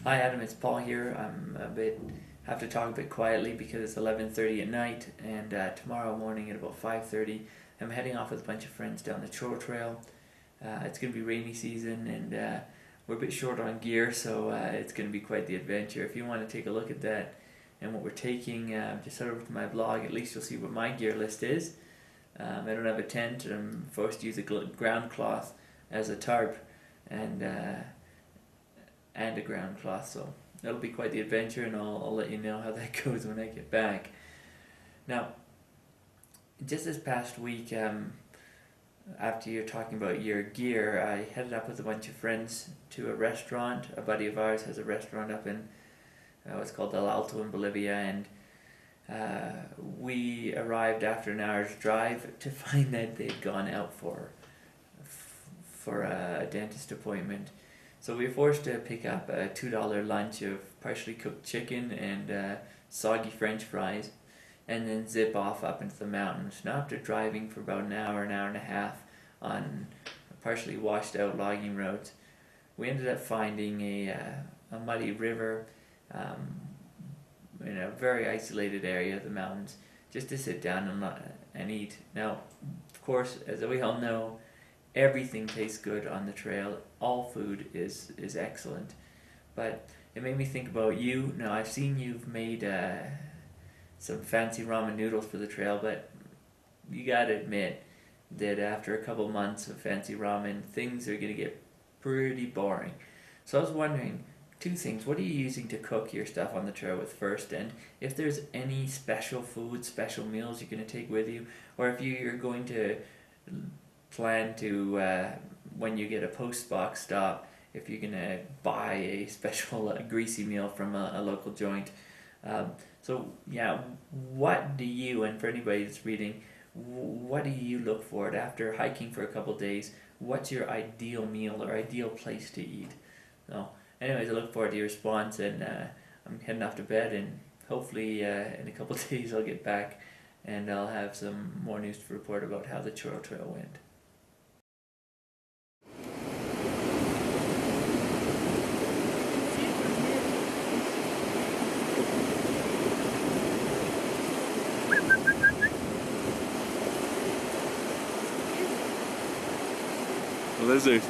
Hi Adam, it's Paul here. Have to talk a bit quietly because it's 11:30 at night, and tomorrow morning at about 5:30, I'm heading off with a bunch of friends down the Churro Trail. It's going to be rainy season, and we're a bit short on gear, so it's going to be quite the adventure. If you want to take a look at that and what we're taking, just head over to my blog. At least you'll see what my gear list is. I don't have a tent. I'm forced to use a ground cloth as a tarp, and a ground cloth, so that'll be quite the adventure, and I'll let you know how that goes when I get back. Now, just this past week, after you're talking about your gear, I headed up with a bunch of friends to a restaurant. A buddy of ours has a restaurant up in what's called El Alto in Bolivia, and we arrived after an hour's drive to find that they'd gone out for a dentist appointment. So we were forced to pick up a $2 lunch of partially cooked chicken and soggy French fries, and then zip off up into the mountains. Now, after driving for about an hour and a half on partially washed out logging roads, we ended up finding a muddy river in a very isolated area of the mountains, just to sit down and eat. Now, of course, as we all know, everything tastes good on the trail. All food is excellent. But it made me think about you. Now, I've seen you've made some fancy ramen noodles for the trail, but you gotta admit that after a couple months of fancy ramen, things are gonna get pretty boring. So I was wondering, two things. What are you using to cook your stuff on the trail with first? And if there's any special food, special meals you're gonna take with you, or if you're going to plan to, when you get a post box stop, if you're gonna buy a special greasy meal from a local joint. So yeah, what do you, and for anybody that's reading, what do you look for after hiking for a couple days? What's your ideal meal or ideal place to eat? So anyways, I look forward to your response, and I'm heading off to bed, and hopefully in a couple days I'll get back and I'll have some more news to report about how the Churro Trail went. Lizard.